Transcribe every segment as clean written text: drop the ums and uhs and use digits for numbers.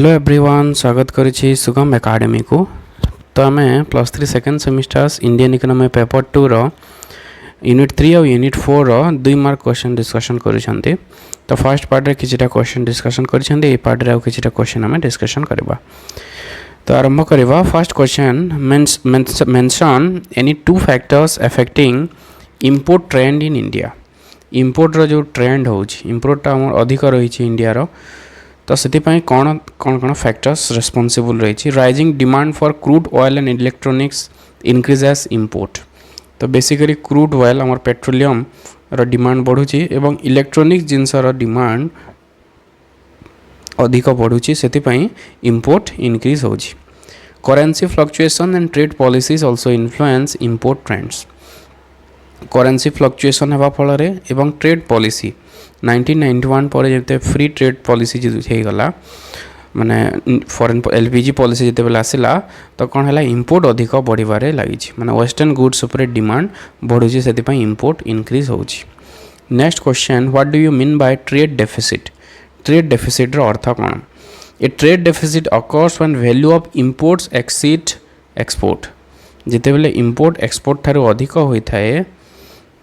Hello everyone, स्वागत करुछि सुगम academy को। तो आम +3 second semesters Indian economy paper 2 रो Unit-3 और Unit-4 रो 2 मार्क क्वेश्चन डिस्कशन करुछंती। तो फर्स्ट पार्ट रे किछटा क्वेश्चन डिस्कशन करिछंती, ए पार्ट रे आ किछटा क्वेश्चन आम डिस्कशन करबा। तो आरंभ करबा। First question, mention any two factors affecting import trend in India. Import रो जो ट्रेंड होउछि, इंपोर्ट हमर अधिक रही इंडिया रो, तो से कौन कौन कौन फैक्टर्स रेस्पॉन्सिबल रही। Rising demand for crude oil and electronics increases import. तो बेसिकली क्रूड ऑयल आम पेट्रोलियम रो डिमांड बढ़ुची एवं इलेक्ट्रॉनिक्स जिनस डिमांड अधिक बढ़ुची, से इंपोर्ट इंक्रीज होची। Currency fluctuation and trade policies also influence import trends. Currency fluctuation होगा फल एवं ट्रेड पॉलिसी 1991 पर जब फ्री ट्रेड पॉलिसी होगा, माने फॉरेन एलपीजी पॉलिसी जिते बेले आसला, तो कौन है इंपोर्ट अधिक बढ़िबारे लगी, माने वेस्टर्न गुड्स उपर डिमांड बढ़ुची, से इंपोर्ट इंक्रीज होची। Next question, what do you mean by trade deficit. Trade deficit रो अर्थ कौन। A trade deficit occurs when value of imports exceed export. जिते बेले इंपोर्ट एक्सपोर्ट ठारू अधिक होता है,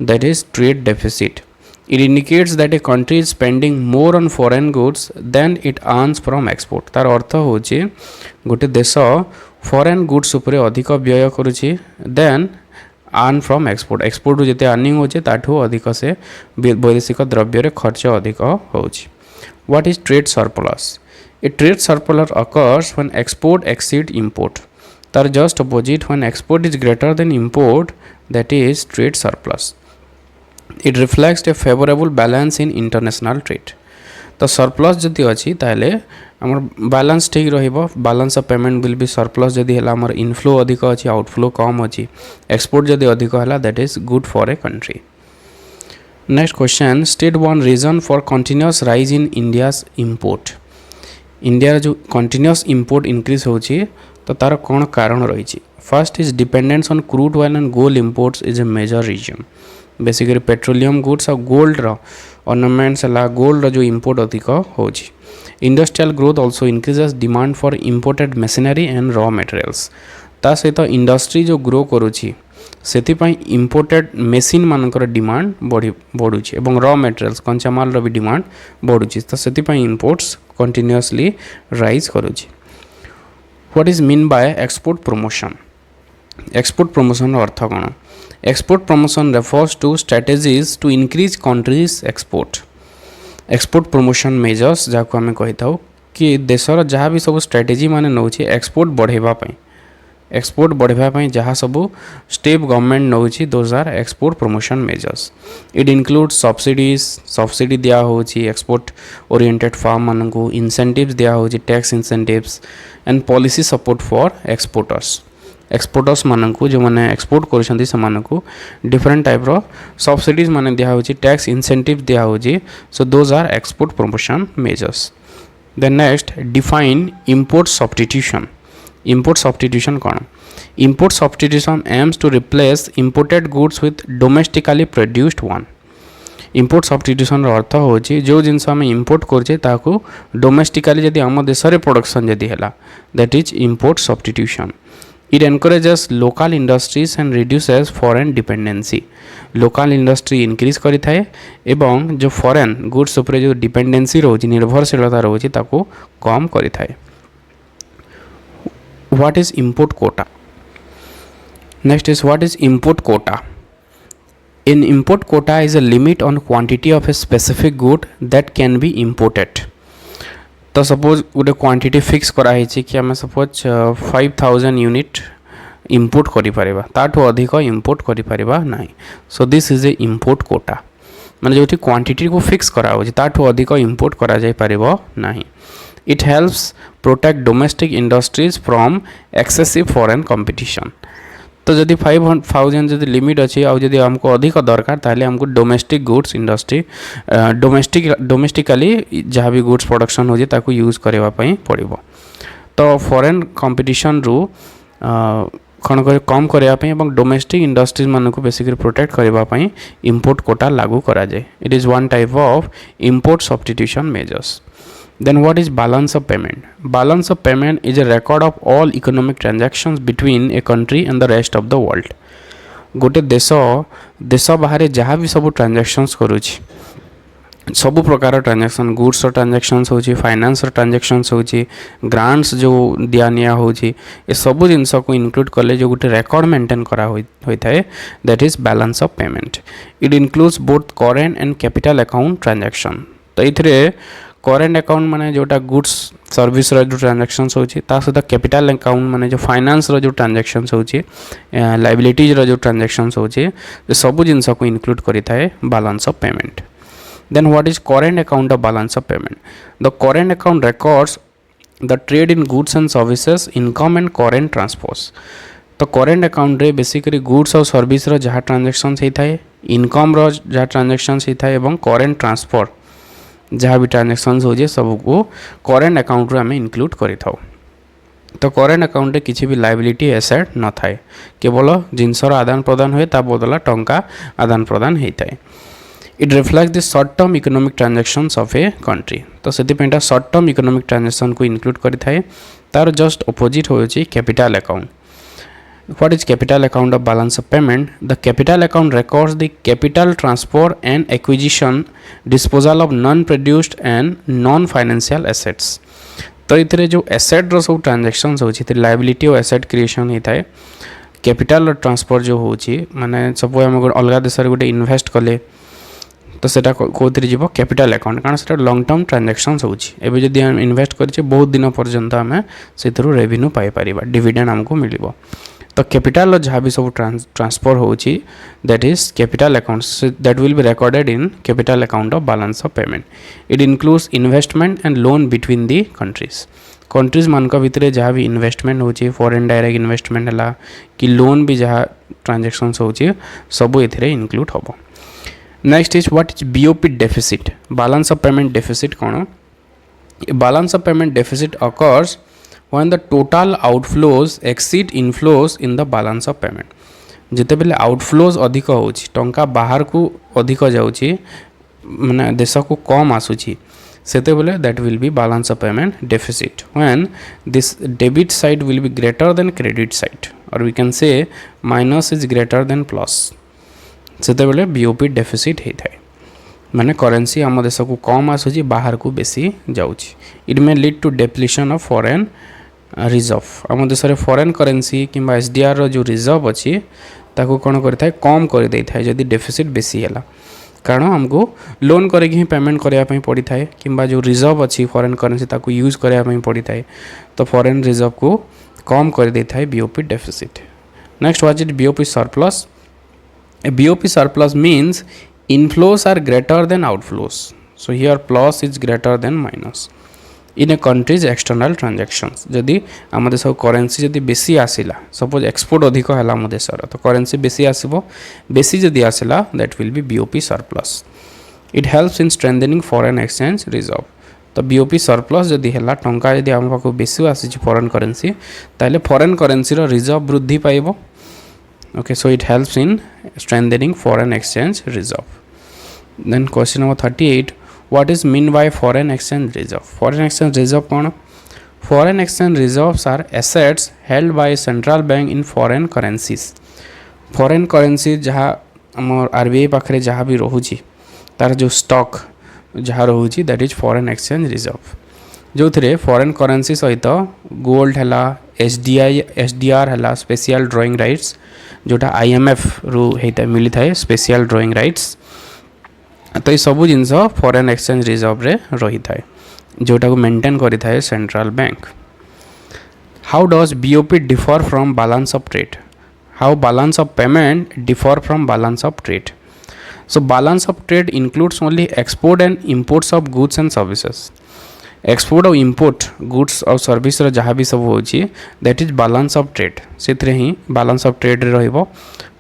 that is trade deficit. It indicates that a country is spending more on foreign goods than it earns from export। तार अर्थ होची गोटे देश फॉरेन गुड्स उपरे अधिक व्यय करुची than earn from export. Export रु जिते अर्निंग होचे ताठू अधिक से वैदेशिक द्रव्य रे खर्च अधिक होची। What is trade surplus? A trade surplus occurs when export exceed import। तार just opposite, when export is greater than import, that is trade surplus। It reflects a favorable balance in international trade। तो surplus जदि अच्छी ताले आमर balance ठीक रहिबो, balance of payment will be surplus. जदि हला आमर इनफ्लो अधिक अच्छी, आउटफ्लो कम अच्छी, एक्सपोर्ट जदि अधिक हला, that is good for a country. Next question, state one reason for continuous rise in India's import. India जो कंटिन्यूअस इंपोर्ट इंक्रीज होची, तो तार कौन कारण रही। First is dependence on crude oil and gold imports is a major reason. Basically petroleum goods और gold ornaments है, gold जो इंपोर्ट अधिक होची। Industrial growth also increases demand for imported machinery and raw materials. ता सहित industry जो grow करुची, सेतिपाई इंपोर्टेड मेसीन मानकर डिमांड बढ़ुची एवं रॉ मटेरियल्स कंचामाल भी डिमांड बढ़ुची, तो सेतिपाई इंपोर्ट्स कंटिन्यूअसली राइज करुची। What is mean by export promotion. Export promotion अर्थ कौन। Export promotion refers to strategies to increase country's export. Export promotion measures जहाँ आम कही था कि देशर जहाँ भी सब स्ट्रेटेजी माने नौछि एक्सपोर्ट बढ़ेवाई, एक्सपोर्ट बढ़ेवाई जहाँ सब स्टेप गवर्नमेंट नौछि, those are export promotion measures. It include subsidies, subsidy दिया होछि एक्सपोर्ट ओरिएंटेड फार्म मानकू, इंसेंटिव्स दिया होछि, tax incentives and policy support for exporters. Exporters मानकू जो मैंने एक्सपोर्ट करुछंती से मानकू डिफरेंट टाइप रो सब्सिडीज माने दिया होछि, टैक्स इंसेंटिव दिया होछि, so those are export promotion measures. Then next, define import substitution. Import substitution कौन। Import substitution aims to replace imported goods with domestically produced one. Import substitution अर्थ होछि जो जिनस आम इंपोर्ट करछे ताकू डोमेस्टिकली जदि आम देश रे प्रोडक्शन जदि हैला, that is import substitution. It encourages local industries and reduces foreign dependency। local industry increase करी थाए एवं जो foreign goods उपरे जो dependency रोची, निर्भरशीलता रोची, ताको कम करी थाए। What is import quota? Next is, what is import quota? An import quota is a limit on quantity of a specific good that can be imported। तो सपोज गोटे क्वांटिटी फिक्स कराई कि आम सपोज 5000 यूनिट इंपोर्ट करिपारिबा, ताठू अधिक import करिपारिबा नाही। So this is a import Kota, माने जोठी quantity को fix करा होछि ताठू अधिक इंपोर्ट करा जाय पारिबो नाही। It helps protect domestic industries from excessive foreign competition. तो जदि 5000 जदि लिमिट अच्छी आउ जदि हमको अधिक दरकार, ताले हमको डोमेस्टिक गुड्स इंडस्ट्री डोमेस्टिकली जहाँ भी गुड्स प्रोडक्शन हो ताको यूज करवा पड़ो। तो फॉरेन कंपटीशन रु कौन कर कम करने डोमेस्टिक इंडस्ट्रीज मान को बेसिकली प्रोटेक्ट करने इंपोर्ट कोटा लागू करा जाए। It is one type of import substitution measures. Then what is balance of payment? Balance of payment is a record of all economic transactions between a country and the rest of the world. गोटे देश बाहर जहाँ भी सब transactions करुँच सब प्रकार transaction goods transactions होची finance transactions होची ग्रांट्स जो दिया निया होची ये सब जिनस को इंक्लूड कले जो गोटे रेकर्ड मेंटेन करा होता है that is balance of payment. It includes both current and capital account transaction. तो ये करेंट अकाउंट माने जोटा गुड्स सर्विस जो ट्रांजैक्शंस होची ता सहित कैपिटल अकाउंट माने जो फाइनेंस जो ट्रांजैक्शंस होची लायबिलिटीज जो ट्रांजैक्शंस होची सब जिनस को इंक्लूड करिता है balance of payment. Then what is current account of balance of payment? The current account records the trade in goods and services, income and current transfers. तो current account रे basically goods और service रो जहाँ transactions होता है, income रो जहाँ transactions होता है एवं current transfer जहाँ भी transactions हो जाए सब को current account रे हमें include करी थाओ. तो current account रे किसी भी liability asset न थाए केवल जिनसर आदान प्रदान हुए ता बदला टंका आदान प्रदान होता है. It reflects the short term economic transactions of a country. तो से short term economic transaction को include करी थाए तार just opposite हो जाए capital account. What is capital account of balance of payment? The capital account records the capital transfer and acquisition, disposal of non-produced and non-financial assets. तो इतरे जो asset रो सब transactions हो जाए liability और asset creation ही थाए capital transfer जो हो जाए माने suppose हम अगर अलग देश रे गोटे इन्वेस्ट कले तो सेटा कोथि जीव कैपिटल अकाउंट कारण से लॉन्ग टर्म ट्रांजैक्शंस होची एबे जदि हम इन्वेस्ट करछे बहुत दिन पर्यंत आम से रेवेन्यू पाई परिबा डिविडेंड हमको मिलिबो. तो कैपिटल जहाँ भी सब ट्रांसफर होची that is capital account that will be recorded in capital account of balance of payment. It includes investment and loan between the countries मानक भितर जहाँ भी इन्वेस्टमेंट होची फॉरेन डायरेक्ट इन्वेस्टमेंट है कि लोन भी जहाँ ट्रांजैक्शंस होची सब एथिरे इंक्लूड होबो. Next is what is BOP deficit? Balance of payment deficit कौन? Balance of payment deficit occurs when the total outflows exceed inflows in the balance of payment. जिते बेले outflows अधिक होची टंका बाहर को अधिक जाउची माने देश को कम आसुची सेते बेले that will be balance of payment deficit when this debit side will be greater than credit side or we can say minus is greater than plus. सेते बेले बीओपी डेफिसिट होता है माने करेंसी आम देश को कम आसूची बाहर को बेसी जाउची. It may lead to depletion of foreign reserve. आम देश रे फॉरेन करेंसी किंबा एसडीआर रो जो रिजर्व अच्छी ताको कौन करता है कम कर देता है जदि डेफिसिट बेसी है कारण हमको लोन करके ही पेमेंट करने पड़ी था कि जो रिजर्व अच्छी फॉरेन करेंसी ताको यूज करने पड़ी था तो फॉरेन रिजर्व को कम कर देता है BOP deficit. Next what is BOP surplus? A BOP surplus means inflows are greater than outflows. So here plus is greater than minus. In a country's external transactions. जदि आम देश करेंसी जदि बेसी आसिला suppose export अधिक है आम देशर तो करेंसी बेसी आसो बेसी जदि आसिला that will be BOP surplus. It helps in strengthening foreign exchange reserve. तो BOP surplus जदि है टंका जदि आम पाक बेसी आसी फॉरेन करेंसी ताले फॉरेन करेंसी रिजर्व वृद्धि पाइबो. Okay, so it helps in strengthening foreign exchange reserve. Then question number 38, what is mean by foreign exchange reserve? Foreign exchange reserve कौन? Foreign exchange reserves are assets held by central bank in foreign currencies. Foreign currency जहाँ आम RBI पाखरे जहाँ भी रोची तार जो stock जहाँ रोची that is foreign exchange reserve. जो थे फॉरेन करेंसी सहित गोल्ड है एसडीआर है स्पेशल ड्रॉइंग राइट्स जोटा IMF रु होता मिली थाए स्पेशल ड्रॉइंग राइट्स. तो ये सब जिनस फॉरेन एक्सचेंज रिजर्व रे रही थाए जोटा को मेंटेन करी थाए central bank. How does BOP differ from balance of trade? How balance of payment differ from balance of trade? So balance of trade includes only export and imports of goods and services. Export और import goods और service जहाँ भी सब होची that is balance of trade. से ही balance of trade रो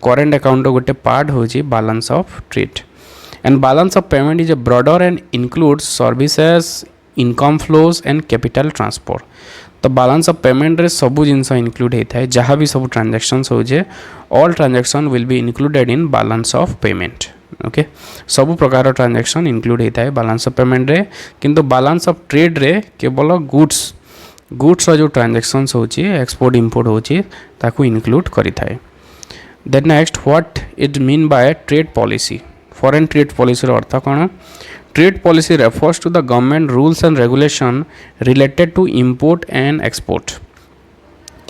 current account गोटे पार्ट होची balance of trade. And balance of payment is a broader and includes services income flows and capital transfer. तो बैलेंस ऑफ पेमेंट रे सब जिनस include होता है जहाँ भी सब ट्रांजैक्शंस होचे all transaction will be included in balance of payment. Okay सब प्रकार ट्रांजैक्शन इंक्लूड होता है बैलेंस ऑफ पेमेंट रे किंतु बैलेंस ऑफ ट्रेड रे केवल गुड्स जो ट्रांजैक्शंस होची एक्सपोर्ट इंपोर्ट होची ताकू इंक्लूड करि थाए. Then next what it mean by trade policy. Foreign trade policy रो अर्थ कोन. Trade policy refers to the government rules and regulation related to import and export.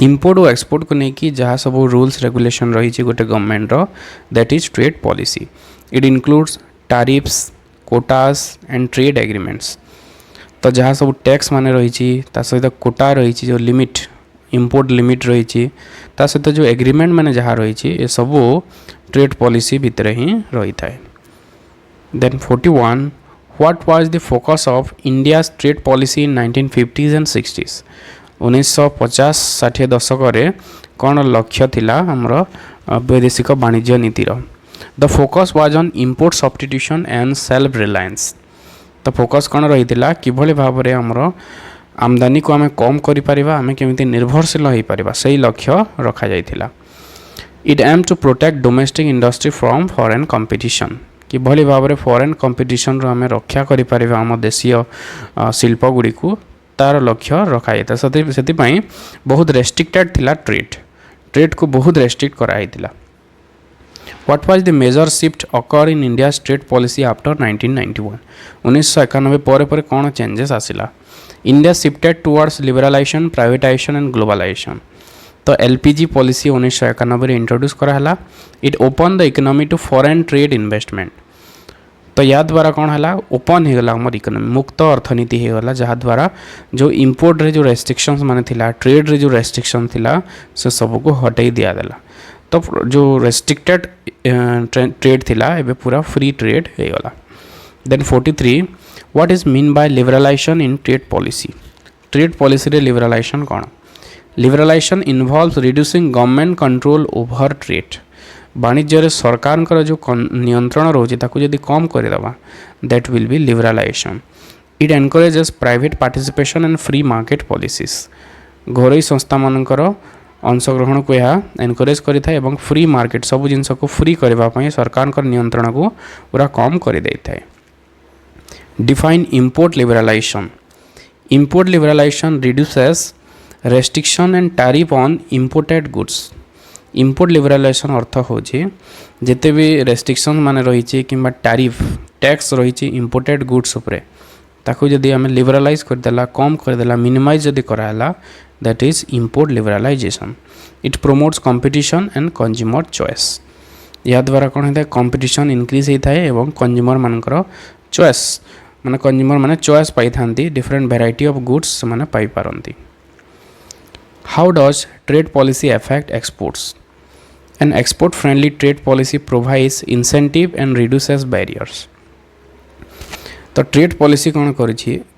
Import और एक्सपोर्ट को लेकिन जहाँ सब रूल्स रेगुलेशन रही गोटे गवर्नमेंट रो that is trade policy. It includes tariffs quotas and trade agreements. तो जहाँ सब टैक्स माने रही सहित कोटा रही जो लिमिट इंपोर्ट लिमिट रही सहित जो एग्रीमेंट माने जहाँ रही ये सब ट्रेड पॉलिसी भितर ही रही थाए. Then 41 what was the focus of India's trade policy in 1950s and 60s. 1950-60 दशक कौन लक्ष्य थिला हमर वैदेशिक वाणिज्य नीतिर. The focus was on import substitution and self reliance. तो फोकस कौन रही किभली भाव में हमर आमदानी को आम कम करिपरिबा आम केमिति निर्भरशील हो पारिबा सही लक्ष्य रखा जाइथिला. It aim to protect domestic industry from foreign competition. किभली भाव में फॉरेन कंपटीशन रो आम रक्षा करिपरिबा आम देशीय शिल्प गुड़ी को तार लक्ष्य रखा जाता. से बहुत रेस्ट्रिक्टेड थिला ट्रेड को बहुत restrict कराइथिला. What was the major shift occur in India's trade policy after 1991? 1991 पर कौन चेंजेस आसिला. India shifted towards liberalization, privatization and globalization. तो LPG पॉलिसी 1991 इंट्रोड्यूस कराला. It open the economy to foreign trade investment. तो या द्वारा कौन है ओपन होगला आम इकोनॉमी मुक्त अर्थनीति होगला जहाँ द्वारा जो इंपोर्ट रे जो रेस्ट्रिक्शंस माने थिला ट्रेड रे जो रेस्ट्रिक्शन थिला से सब को हटई दिया देला. तो जो रेस्ट्रिक्टेड ट्रेड थिला एबे पूरा फ्री ट्रेड होगला. Then 43 what is mean by liberalization in trade policy. Trade policy रे लिबरलाइजेशन कौन. Liberalization involves reducing government control over trade. वाणिज्य सरकार जो नियंत्रण रोचे ताकू जदि कम करदेवा that will be liberalization. It encourages private participation and free market policies. घरोई संस्था मानकर अंशग्रहण को यह एनकरेज करिଥାଏ ଏବଂ फ्री मार्केट सब जिनस को फ्री करने सरकार नियंत्रण को पूरा कम कर देता है. Define import liberalization. Import liberalization reduces restriction and tariff on imported goods. Import liberalization अर्थ होची जिते भी रेस्ट्रिक्शन माने रही कि टैरिफ टैक्स रही इंपोर्टेड गुड्स उपरे ताकू जदि आम लिबरलाइज करदेला कम करदेला मिनिमाइज जदि कराला that is import liberalization. It promotes competition and consumer choice. या द्वारा कौन होता है कंपटीशन इंक्रीज होता है एवं कंज्यूमर मानकर चॉइस माने कंज्यूमर माने चॉइस पाई थांती डिफरेंट वेराइटी ऑफ गुड्स माने पाई पारंती. How does trade policy affect exports. An export friendly trade policy provides incentive and reduces barriers. तो ट्रेड पॉलिसी कौन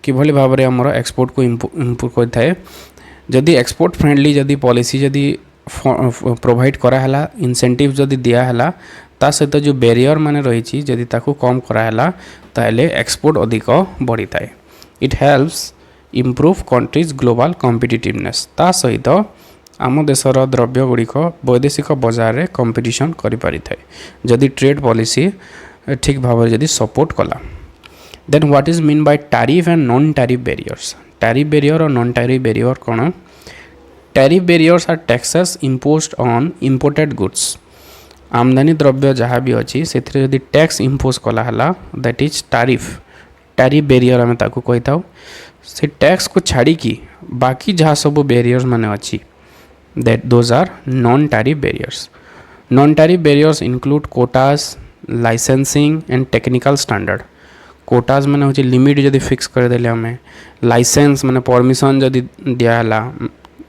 किभली भाव में आमर एक्सपोर्ट को इम्प्रूव करता. जदि एक्सपोर्ट फ्रेंडली जदि पॉलिसी जदि प्रोवाइड कराला इंसेंटिव जदि दियाला ता सहित जो बैरियर माने रही जदि ताकू कम कराला ताले एक्सपोर्ट अधिक बढ़ी थाए. It helps improve countries global competitiveness. ता सहित आम देशर द्रव्य गुड़िक वैदेशिक बजार में कंपटीशन करि थाए जदि ट्रेड पॉलिसी ठीक भाव जदि सपोर्ट कला. Then what is mean by tariff and non tariff barriers. Tariff barrier और नॉन टैरिफ बैरियर कौन. Tariff barriers are taxes imposed on imported goods. आमदानी द्रव्य जहाँ भी अच्छी से जदि टैक्स इम्पोज कला that is tariff. Tariff barrier आम ताकू कही था. से टैक्स को छाड़ी की बाकी जहाँ सब बैरियर्स माने अच्छी that those are non tariff barriers. Non tariff barriers include quotas licensing and technical standard. Quotas मैंने हूँ लिमिट जदि फिक्स करदेले आम लाइसेंस मैंने परमिशन जदि दियाला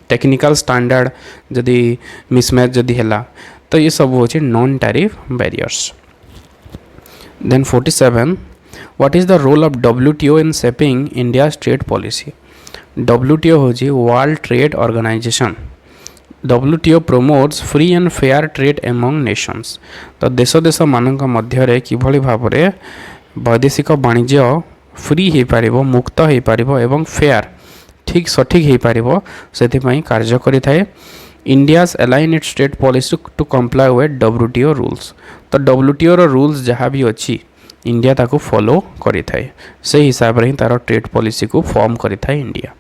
टेक्निकल स्टैंडर्ड जदि मिसमैच जदि है तो ये सब हूँ non tariff barriers. Then 47 what is the role of WTO in shaping India's trade policy. WTO हूँ world trade organization. WTO promotes free and fair trade among nations. तो देश देश मान मध्य किभली भाव में वैदेशिक वाणिज्य फ्री हो पार मुक्त हो पार एवं फेयर ठीक सठिक हो पार से कार्य करें. India's align its trade policy to comply with WTO rules. तो WTO रो rules जहाँ भी अच्छी इंडिया ताको फॉलो करी थाए से हिसाब रे तारो ट्रेड पॉलिसी को फॉर्म करी थाए India.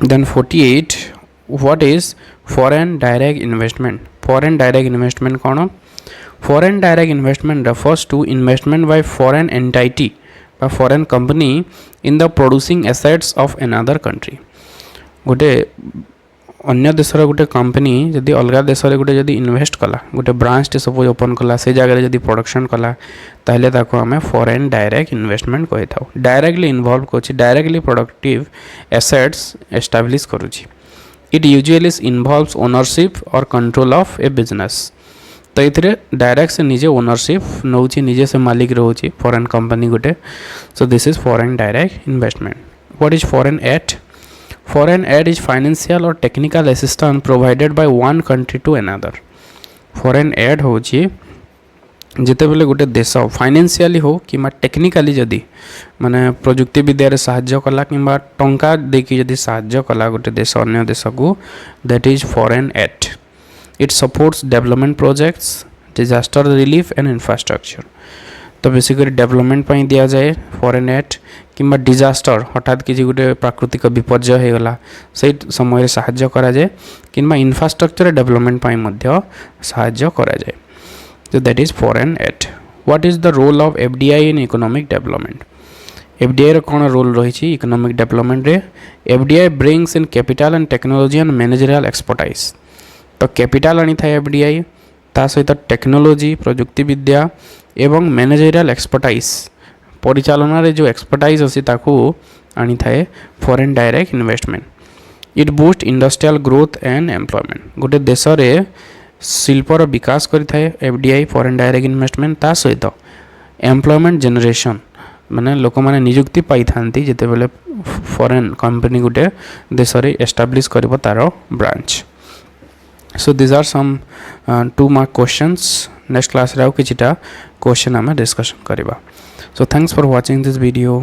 Then 48, what is foreign direct investment? Foreign direct investment कौन? Foreign direct investment refers to investment by foreign entity by foreign company in the producing assets of another country. गोटे अन्य देशर गोटे company जदि अलग देशरे गोटे जदि इन्वेस्ट कला गोटे ब्रांच सपोज ओपन कला से जगह जदि प्रोडक्शन कला ताहले ताको आमे फॉरेन डायरेक्ट इन्वेस्टमेंट कहि थाउ. डायरेक्टली इन्वॉल्व कोछि डायरेक्टली प्रोडक्टिव एसेट्स एस्टाब्लिश करूछि. इट यूजुअली इन्वॉल्व्स ओनरशिप और कंट्रोल ऑफ ए बिजनेस. तो ये डायरेक्ट से निजे ओनरशिप नौ निजे से मालिक रोचे फॉरेन कंपनी गोटे. So this is foreign direct investment. What is foreign add? Foreign aid is financial or technical assistance provided by one country to another. Foreign aid होची जिते बेले गोटे देश फाइनेंशियली हो कि टेक्निकली जदि माने प्रजुक्ति विद्या साहाय्य कला कि टंका देकी जदि साहाय्य कला गोटे देश अन्य देश को that is foreign add. It supports development projects disaster relief and infrastructure. तो बेसिकली डेवलपमेंट पाई दिया जाए फॉरेन एड कि डिजास्टर हठात किसी गोटे प्राकृतिक विपर्य होगला से समय साहाय्य करा जाए कि इंफ्रास्ट्रक्चर डेवलपमेंट पाई मध्य साहाय्य करा जाए. तो that is foreign aid. What is the role of FDI in economic development? FDI रो कौन रोल रही इकोनॉमिक डेवलपमेंट रे? FDI brings in capital and technology and managerial expertise. तो कैपिटल आनी था एफडीआई ता सहित टेक्नोलॉजी प्रजुक्ति विद्या एवं मैनेजरियल एक्सपर्टाइज परिचालन रे जो एक्सपर्टाइज अच्छी ताकू आनी थाए foreign direct investment. It boost industrial growth and employment. गोटे देश रे शिल्पर विकास करि थाए एफडीआई फॉरेन डायरेक्ट इन्वेस्टमेंट ता सहित एम्प्लॉयमेंट जनरेशन माने लोक माने नियुक्ति पाई थांती जेते बेले फॉरेन कंपनी गोटे देश रे एस्टाब्लिश करबो तारो branch. So these are some 2 mark questions. Next class रे किछिटा क्वेश्चन आमे डिस्कशन करबा. So thanks for watching this video.